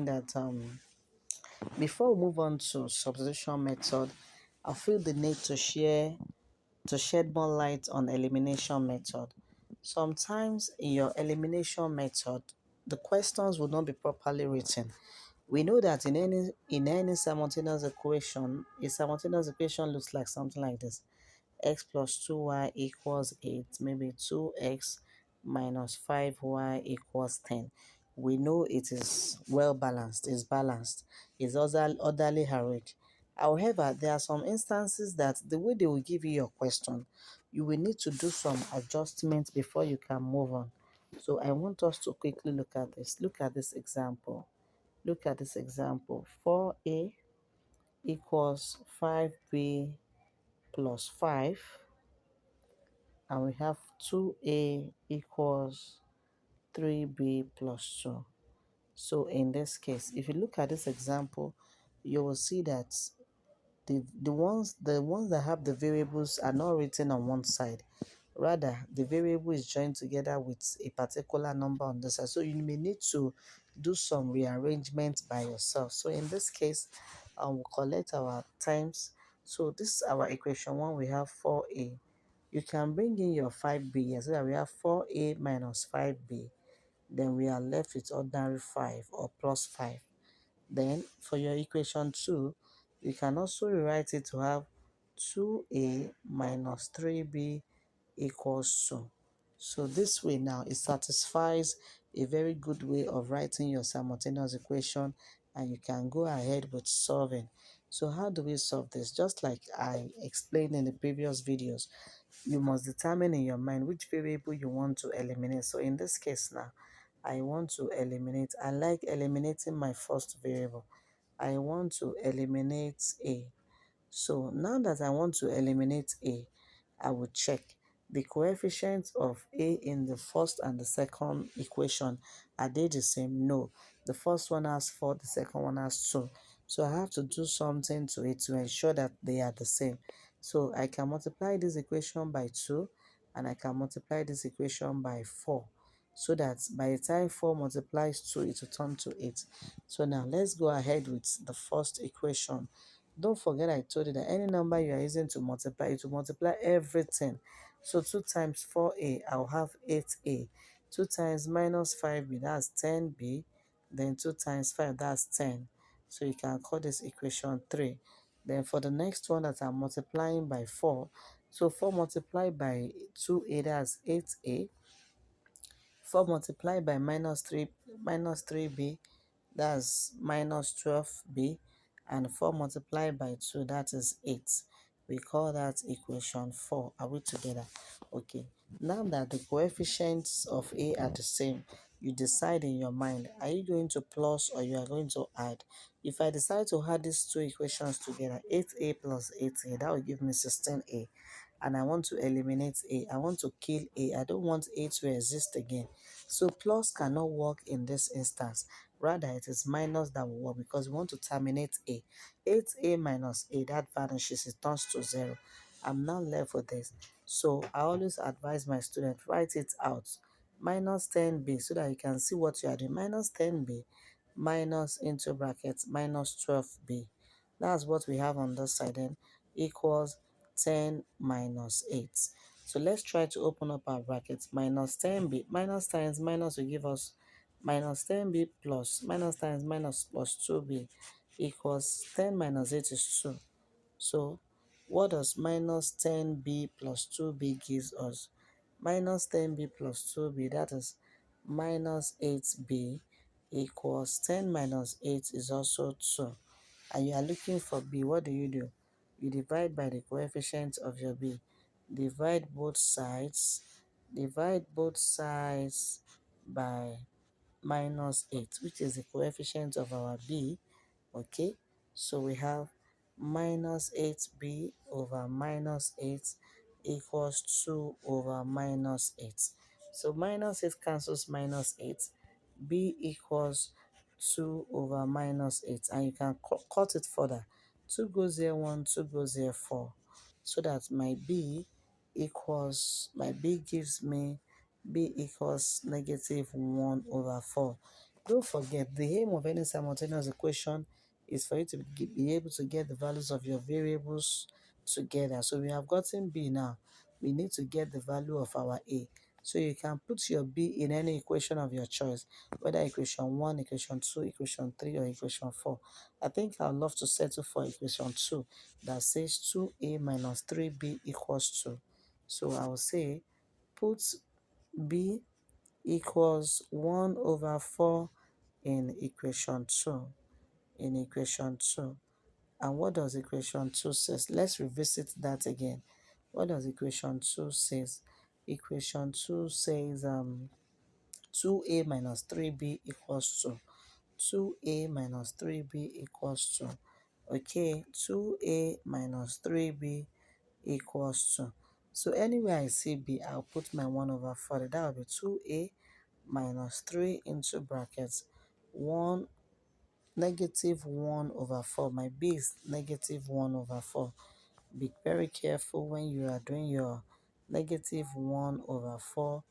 that before we move on to substitution method, I feel the need to shed more light on elimination method. Sometimes in your elimination method, the questions will not be properly written. We know that in any simultaneous equation, a simultaneous equation looks like something like this: x plus 2y equals 8, maybe 2x minus 5y equals 10. We know it is well balanced, it's balanced, it's also orderly arranged. However, there are some instances that the way they will give you your question, you will need to do some adjustments before you can move on. So I want us to quickly look at this. Look at this example. Look at this example. 4a equals 5b plus 5, and we have 2a equals 3b plus 2. So in this case, if you look at this example, you will see that the ones that have the variables are not written on one side. Rather, the variable is joined together with a particular number on the side. So you may need to do some rearrangement by yourself. So in this case, we'll collect our times. So this is our equation 1. We have 4a. You can bring in your 5b here so that we have 4a minus 5b. Then we are left with ordinary 5 or plus 5. Then for your equation 2, you can also rewrite it to have 2a minus 3b equals 2. So this way now, it satisfies a very good way of writing your simultaneous equation, and you can go ahead with solving. So how do we solve this? Just like I explained in the previous videos, you must determine in your mind which variable you want to eliminate. So in this case now, I want to eliminate, I like eliminating my first variable. I want to eliminate a. So now that I want to eliminate a, I will check the coefficients of a in the first and the second equation. Are they the same? No. The first one has 4, the second one has 2. So I have to do something to it to ensure that they are the same. So I can multiply this equation by 2, and I can multiply this equation by 4. So that by the time 4 multiplies 2, it will turn to 8. So now let's go ahead with the first equation. Don't forget I told you that any number you are using to multiply, it will multiply everything. So 2 times 4a, I'll have 8a. 2 times minus 5b, that's 10b. Then 2 times 5, that's 10. So you can call this equation 3. Then for the next one that I'm multiplying by 4, so 4 multiplied by 2a, that's 8a. 4 multiplied by minus 3b, that's minus 12b, and 4 multiplied by 2, that is 8. We call that equation 4. Are we together? Okay. Now that the coefficients of a are the same, you decide in your mind, are you going to plus or you are going to add? If I decide to add these two equations together, 8a plus 8a, that will give me 16a. And I want to eliminate a. I want to kill a. I don't want a to exist again. So plus cannot work in this instance. Rather, it is minus that will work because we want to terminate a. 8a minus a, that vanishes, it turns to 0. I'm now left with this. So I always advise my students, write it out. Minus 10b, so that you can see what you are doing. Minus 10b minus into brackets minus 12b. That's what we have on this side then, equals 10 minus 8. So let's try to open up our brackets. Minus 10b, minus times minus will give us minus 10b plus minus times minus plus 2b equals 10 minus 8 is 2. So what does minus 10b plus 2b gives us? Minus 10b plus 2b, that is minus 8b, equals 10 minus 8 is also 2. And you are looking for b. What do? You divide by the coefficient of your b. Divide both sides. Divide both sides by minus 8, which is the coefficient of our b. Okay, so we have minus 8b over minus 8 equals 2 over minus 8. So minus 8 cancels minus 8. B equals 2 over minus 8. And you can cut it further. 2 goes here 1, 2 goes here 4. So that my b gives me b equals negative 1 over 4. Don't forget, the aim of any simultaneous equation is for you to be able to get the values of your variables together. So we have gotten B now. We need to get the value of our A. So you can put your B in any equation of your choice, whether equation 1, equation 2, equation 3, or equation 4. I think I'd love to settle for equation 2 that says 2A minus 3B equals 2. So I will say put B equals 1 over 4 in equation 2. In equation 2. And what does equation 2 says? Let's revisit that again. What does equation 2 says? Equation 2 says 2a minus 3b equals 2. 2a minus 3b equals 2. Okay, 2a minus 3b equals 2. So anywhere I see b, I'll put my 1 over 4. That will be 2a minus 3 into brackets 1 negative 1 over 4. My b is negative 1 over 4. Be very careful when you are doing your negative 1 over 4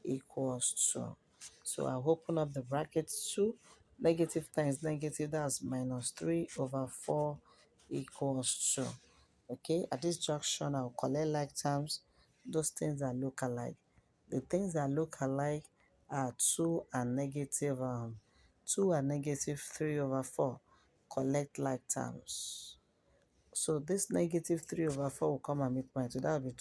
equals 2. So I'll open up the brackets. 2 negative times negative, that's minus 3 over 4 equals 2. Okay, at this junction I'll collect like terms, those things that look alike. The things that look alike are 2 and negative 3 over 4. Collect like terms. So this negative 3 over 4 will come and meet my 2. That will be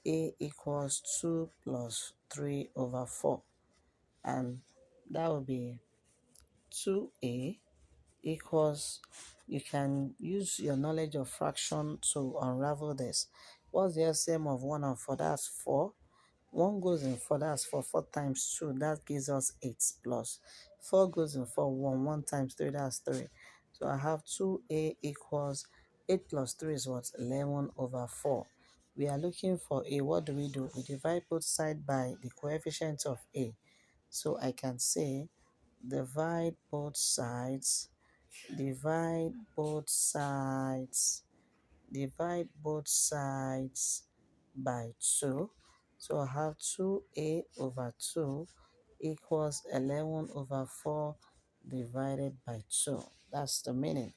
2a equals 2 plus 3 over 4. And that will be 2a equals, you can use your knowledge of fraction to unravel this. What's the LCM of 1 and 4? That's 4. 1 goes in 4, that's 4. 4 times 2, that gives us 8 plus. 4 goes in 4, 1. 1 times 3, that's 3. So I have 2a equals 8 plus 3 is what? 11 over 4. We are looking for a. What do? We divide both sides by the coefficient of a. So I can say divide both sides, divide both sides, divide both sides by 2. So I have 2a over 2 equals 11 over 4 divided by 2. That's the meaning.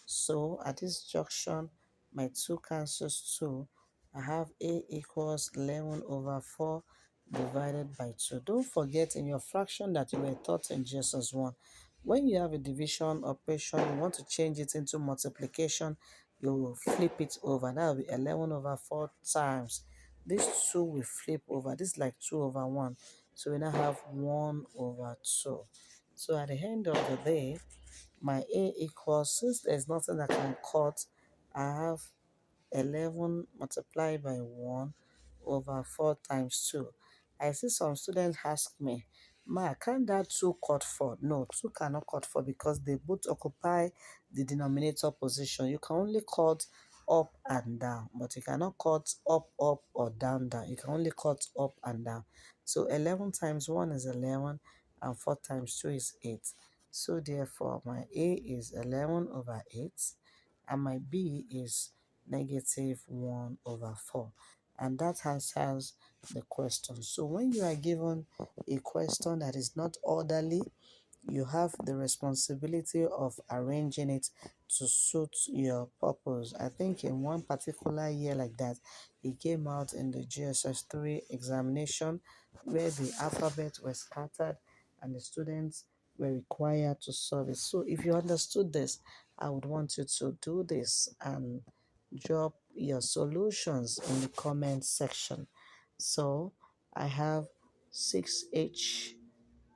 So at this junction, my 2 cancels 2. I have a equals 11 over 4 divided by 2. Don't forget in your fraction that you were taught in GSS 1, when you have a division operation, you want to change it into multiplication, you will flip it over. That will be 11 over 4 times. This 2 will flip over. This is like 2 over 1. So we now have 1 over 2. So at the end of the day, my a equals, since there's nothing that can cut, I have 11 multiplied by 1 over 4 times 2. I see some students ask me, Ma, can that 2 cut 4? No, 2 cannot cut 4 because they both occupy the denominator position. You can only cut up and down, but you cannot cut up, up, or down, down. You can only cut up and down. So 11 times 1 is 11, and 4 times 2 is 8. So therefore, my A is 11 over 8, and my B is negative 1 over 4. And that answers the question. So when you are given a question that is not orderly, you have the responsibility of arranging it to suit your purpose. I think in one particular year like that, it came out in the GSS 3 examination where the alphabet was scattered and the students were required to solve it. So if you understood this, I would want you to do this and drop your solutions in the comment section. So I have 6h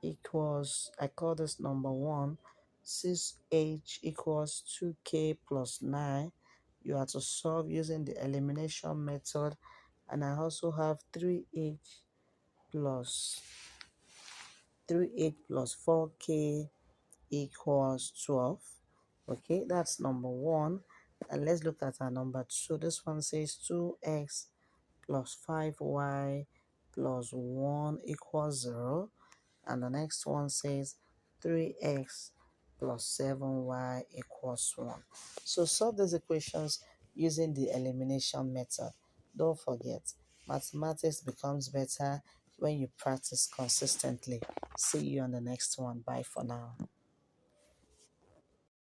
equals, I call this number 1, 6h equals 2k plus 9. You have to solve using the elimination method. And I also have plus 3h plus 4k equals 12. Okay, that's number 1. And let's look at our number 2. This one says 2x plus 5y plus 1 equals 0. And the next one says 3x plus 7y equals 1. So solve these equations using the elimination method. Don't forget, mathematics becomes better when you practice consistently. See you on the next one. Bye for now.